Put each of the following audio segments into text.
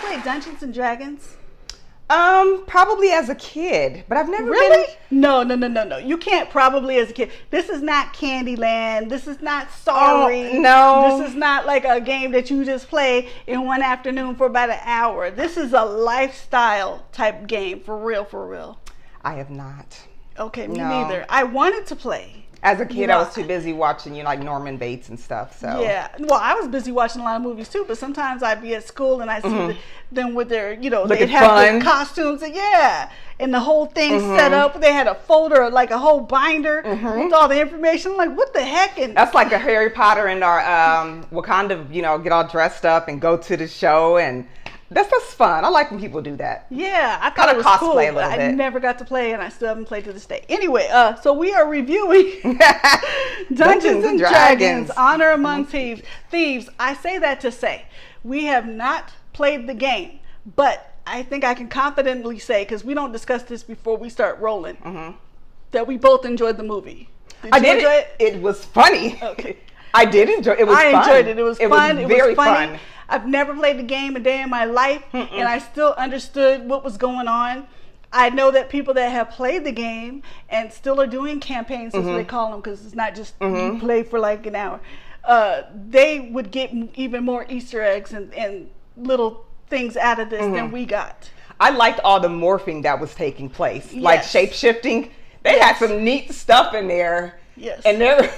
played Dungeons and Dragons? Probably as a kid, but I've never Really? been. No. You can't probably as a kid. This is not Candyland. This is not Sorry. Oh, no. This is not like a game that you just play in one afternoon for about an hour. This is a lifestyle type game, for real. I have not. Okay, me No. neither. I wanted to play. As a kid, I was too busy watching, like Norman Bates and stuff. So yeah, well, I was busy watching a lot of movies too. But sometimes I'd be at school and I see them with their, they'd have the costumes and the whole thing set up. They had a folder, like a whole binder with all the information. I'm like, what the heck? And that's like a Harry Potter and our Wakanda, get all dressed up and go to the show, and that's fun. I like when people do that. Yeah, I thought it was cool, but I never got to play, and I still haven't played to this day. Anyway, so we are reviewing Dungeons and Dragons: Honor Among Thieves. I say that to say we have not played the game, but I think I can confidently say, because we don't discuss this before we start rolling, that we both enjoyed the movie. I did enjoy it. It was funny. Okay. I did enjoy it. It was fun. I enjoyed it. It was fun. It was very funny. fun. I've never played the game a day in my life, and I still understood what was going on. I know that people that have played the game and still are doing campaigns, as they call them, because it's not just you play for like an hour. They would get even more Easter eggs and little things out of this than we got. I liked all the morphing that was taking place, like shape-shifting. They had some neat stuff in there. Yes. And there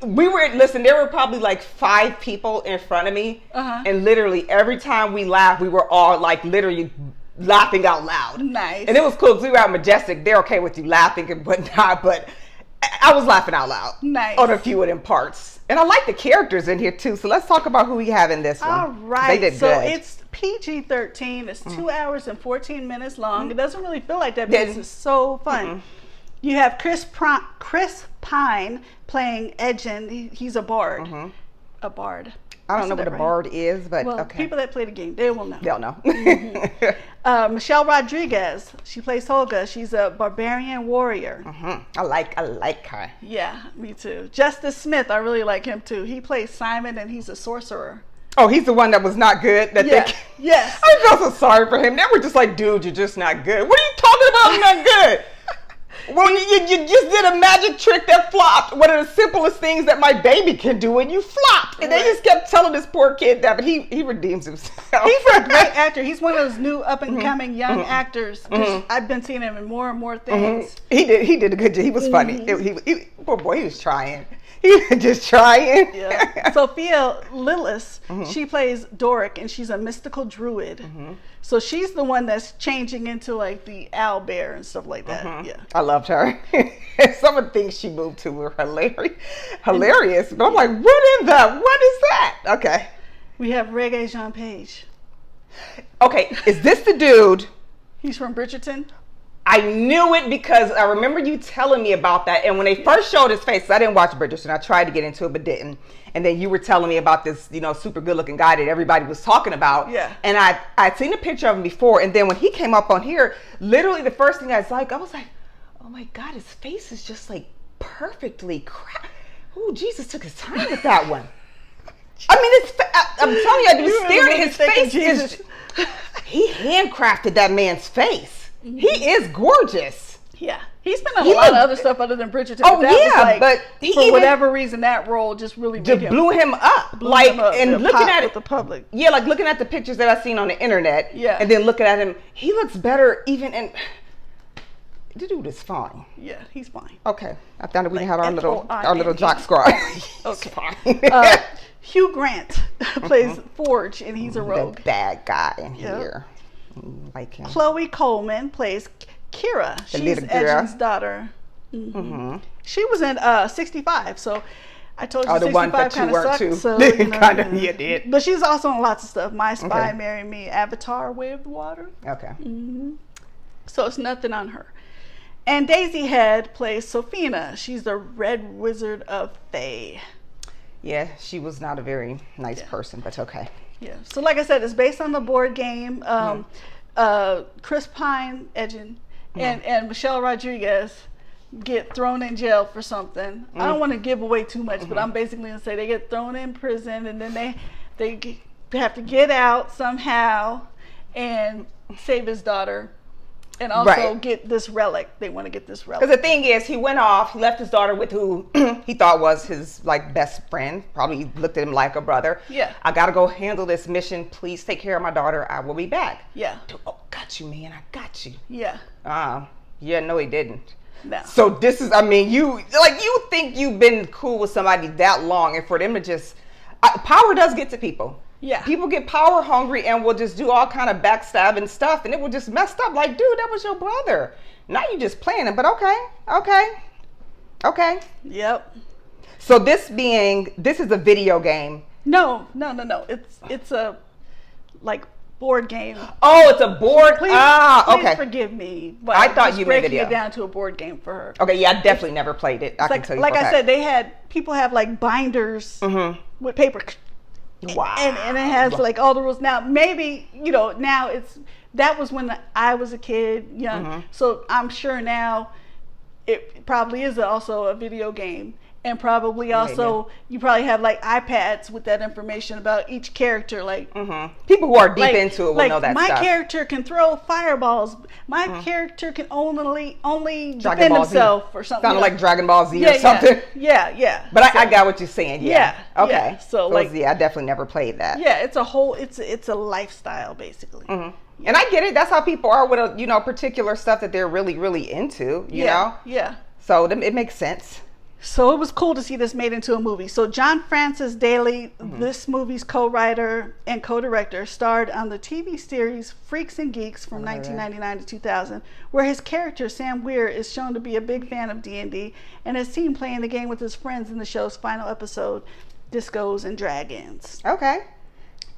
were probably like 5 people in front of me. And literally every time we laughed, we were all like literally laughing out loud. Nice. And it was cool because we were at Majestic. They're okay with you laughing and whatnot, but I was laughing out loud. Nice. On a few of them parts. And I like the characters in here too. So let's talk about who we have in this one. All right. They did so good. it's PG-13. It's 2 hours and 14 minutes long. It doesn't really feel like that because it's so fun. You have Chris Pine playing Edgin. He's a bard. A bard. I don't know what a bard is, but okay. People that play the game, they will know. They'll know. Michelle Rodriguez, she plays Holga. She's a barbarian warrior. I like her. Yeah, me too. Justice Smith, I really like him too. He plays Simon, and he's a sorcerer. Oh, he's the one that was not good. Yes. I felt so sorry for him. They were just like, dude, you're just not good. What are you talking about? I'm not good. Well, you just did a magic trick that flopped. One of the simplest things that my baby can do, and you flopped. And they just kept telling this poor kid that, but he redeems himself. He's a great actor. He's one of those new up-and-coming young actors. I've been seeing him in more and more things. He did a good job. He was funny. Poor boy, he was trying. He was just trying. Yeah. Sophia Lillis, she plays Doric, and she's a mystical druid. So she's the one that's changing into like the owl bear and stuff like that. Yeah, I loved her. Some of the things she moved to were hilarious. But I'm like, what is that? Okay. We have Reggae Jean Page. Okay, is this the dude? He's from Bridgerton. I knew it because I remember you telling me about that. And when they first showed his face, I didn't watch Bridgerton. I tried to get into it, but didn't. And then you were telling me about this, super good looking guy that everybody was talking about. Yeah. And I'd seen a picture of him before. And then when he came up on here, literally the first thing I was like, oh my God, his face is just like perfectly Oh, Jesus took his time with that one. I mean, I'm telling you, I was staring at his face. He handcrafted that man's face. He is gorgeous. Yeah, he's been in a lot of other stuff other than Bridgerton. Oh yeah, but for whatever reason, that role just really blew him up. And looking at the public. Yeah, like looking at the pictures that I've seen on the internet. Yeah, and then looking at him, he looks better even in. The dude is fine. Yeah, he's fine. Okay, I thought that we had our little jock squad. Okay. Hugh Grant plays Forge, and he's a rogue. The bad guy in here. Like him. Chloe Coleman plays Kira. She's Edgin's daughter. She was in 65, so I told you 65 kind of sucked. So, did. But she's also in lots of stuff. My Spy, Marry Me, Avatar, Way of the Water. Okay. So it's nothing on her. And Daisy Head plays Sophina. She's the Red Wizard of Fae. Yeah, she was not a very nice person, but okay. Yeah. So like I said, it's based on the board game. Chris Pine, Edgin, and Michelle Rodriguez get thrown in jail for something. I don't want to give away too much, but I'm basically going to say they get thrown in prison, and then they have to get out somehow and save his daughter. And also get this relic. They want to get this relic. Because the thing is, he went off, he left his daughter with who he thought was his like best friend. Probably looked at him like a brother. Yeah. I got to go handle this mission. Please take care of my daughter. I will be back. Yeah. Oh, got you, man. I got you. Yeah. Yeah, no, he didn't. No. So this is, I mean, you think you've been cool with somebody that long, and for them to just, power does get to people. Yeah. People get power hungry and will just do all kind of backstabbing stuff, and it will just messed up. Like, dude, that was your brother. Now you just playing it, but okay. Yep. So this is a video game. No. It's a like board game. Oh, it's a board. Please okay. Forgive me, but I thought you meant breaking video. it down to a board game for her. Okay, yeah, I definitely never played it. I can tell you. Like I said, people have like binders with paper. Wow. And it has like all the rules. Now maybe, now that was when I was a kid, young. So I'm sure now it probably is also a video game. And probably also you probably have like iPads with that information about each character. Like people who are deep into it will know that my stuff. character can throw fireballs. My character can only defend himself or something. Sounded like Dragon Ball Z or something. Yeah. But I got what you're saying. Yeah. Okay. Yeah. So I definitely never played that. Yeah, it's a lifestyle basically. And I get it. That's how people are with particular stuff that they're really, really into. You know. Yeah. So it makes sense. So it was cool to see this made into a movie. So John Francis Daley, this movie's co-writer and co-director, starred on the TV series Freaks and Geeks from 1999 to 2000, where his character Sam Weir is shown to be a big fan of D&D and is seen playing the game with his friends in the show's final episode, Discos and Dragons. Okay.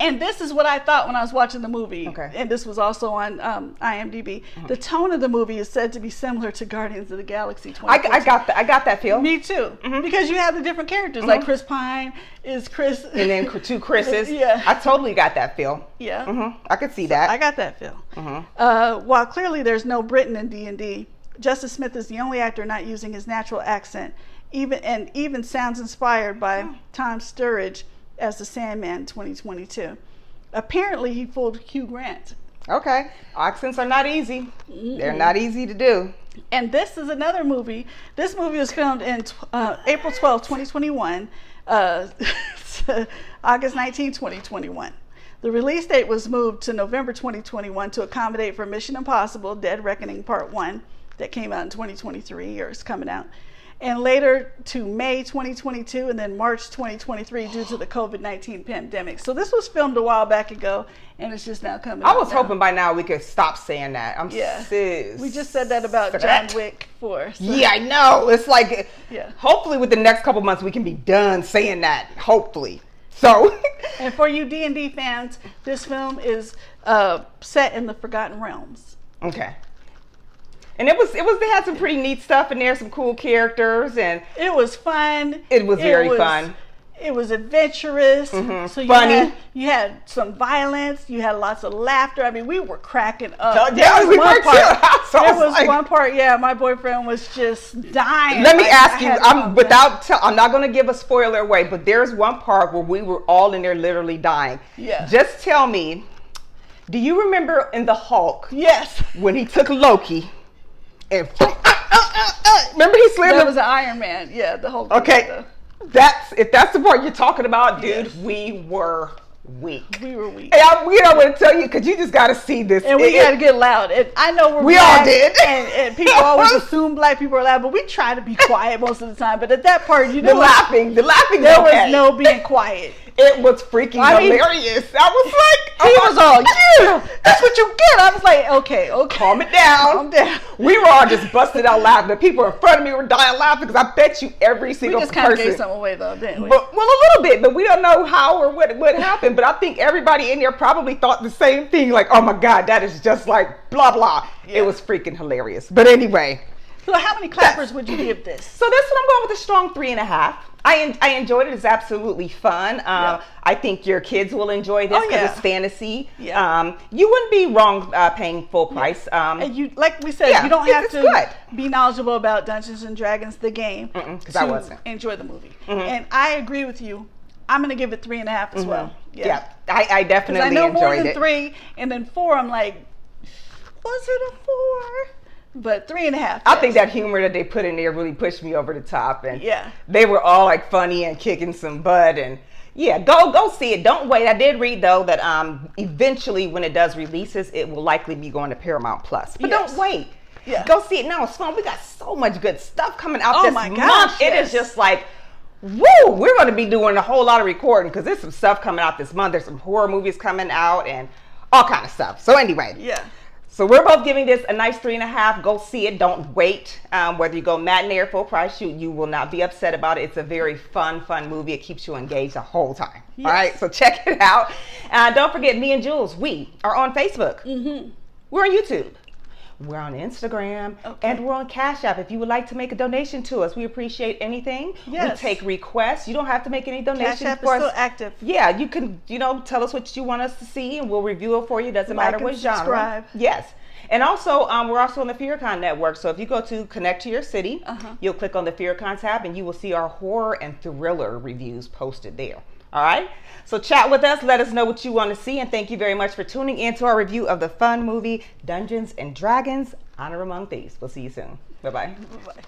And this is what I thought when I was watching the movie. Okay. And this was also on IMDb. The tone of the movie is said to be similar to Guardians of the Galaxy 2014. I got that feel. Me too. Because you have the different characters. Like Chris Pine is Chris. And then two Chris's. Yeah. I totally got that feel. Yeah. I could see that. I got that feel. While clearly there's no Britain in D&D, Justice Smith is the only actor not using his natural accent, even sounds inspired by Tom Sturridge as the Sandman 2022. Apparently he fooled Hugh Grant. Okay. Accents are not easy. They're not easy to do. And this is another movie. This movie was filmed in April 12, 2021, August 19, 2021. The release date was moved to November 2021 to accommodate for Mission Impossible Dead Reckoning Part 1 that came out in 2023, or is coming out, and later to May 2022 and then March 2023 due to the COVID-19 pandemic. So this was filmed a while back ago, and it's just now coming out. I was hoping by now we could stop saying that. We just said that about John Wick 4. So. Yeah, I know. It's like, hopefully with the next couple months we can be done saying that. Hopefully. So. And for you D&D fans, this film is set in the Forgotten Realms. Okay. And they had some pretty neat stuff in there, some cool characters, and it was fun. It was very fun. It was adventurous. So funny. You had some violence. You had lots of laughter. I mean, we were cracking up. Yeah, we were too. There was one part. Yeah, my boyfriend was just dying. Let me ask you. I'm not going to give a spoiler away, but there's one part where we were all in there literally dying. Yeah. Just tell me, do you remember in the Hulk? Yes. When he took Loki. And remember he slammed That was an Iron Man. Yeah, the whole. Okay, if that's the part you're talking about, dude. We were weak. We were weak. And I want to tell you because you just got to see this. And we got to get loud. And I know we all did. And people always assume black people are loud, but we try to be quiet most of the time. But at that part, the laughing. There was no being quiet. It was freaking hilarious. I was like, he was all, yeah, that's what you get. I was like, okay. Calm it down. Calm down. We were all just busted out laughing. The people in front of me were dying laughing because I bet you every single person. We just kind of gave some away though, didn't we? Well, a little bit, but we don't know how or what happened. But I think everybody in there probably thought the same thing. Like, oh my God, that is just like blah, blah. Yeah. It was freaking hilarious. But anyway. So how many clappers would you give this? So this one I'm going with a strong 3.5. I enjoyed it. It's absolutely fun. I think your kids will enjoy this because it's fantasy. Yeah. You wouldn't be wrong paying full price. And you, like we said, you don't have to be knowledgeable about Dungeons and Dragons, the game, because I wasn't. Enjoy the movie. And I agree with you. I'm gonna give it 3.5 as well. Yeah, I definitely I know enjoyed more than it. 3, and then 4. I'm like, was it a 4? But 3.5. I think that humor that they put in there really pushed me over the top, and yeah, they were all like funny and kicking some butt, and yeah, go see it. Don't wait. I did read though that eventually when it does releases, it will likely be going to Paramount Plus. But don't wait. Yeah, go see it now. It's fun. We got so much good stuff coming out this month. Gosh, It is just like, woo! We're going to be doing a whole lot of recording because there's some stuff coming out this month. There's some horror movies coming out and all kind of stuff. So anyway, yeah. So we're both giving this a nice 3.5. Go see it. Don't wait. Whether you go matinee or full price shoot, you will not be upset about it. It's a very fun movie. It keeps you engaged the whole time. Yes. All right, so check it out. Don't forget, me and Jules, we are on Facebook. We're on YouTube. We're on Instagram, and we're on Cash App. If you would like to make a donation to us, we appreciate anything. Yes. We take requests. You don't have to make any donations. Cash App is still active. Yeah, you can, tell us what you want us to see, and we'll review it for you. Doesn't matter what genre. Subscribe. Yes. And also, we're also on the FearCon network. So if you go to Connect to Your City, you'll click on the FearCon tab, and you will see our horror and thriller reviews posted there. All right? So chat with us. Let us know what you want to see. And thank you very much for tuning in to our review of the fun movie Dungeons and Dragons: Honor Among Thieves. We'll see you soon. Bye-bye. Bye-bye.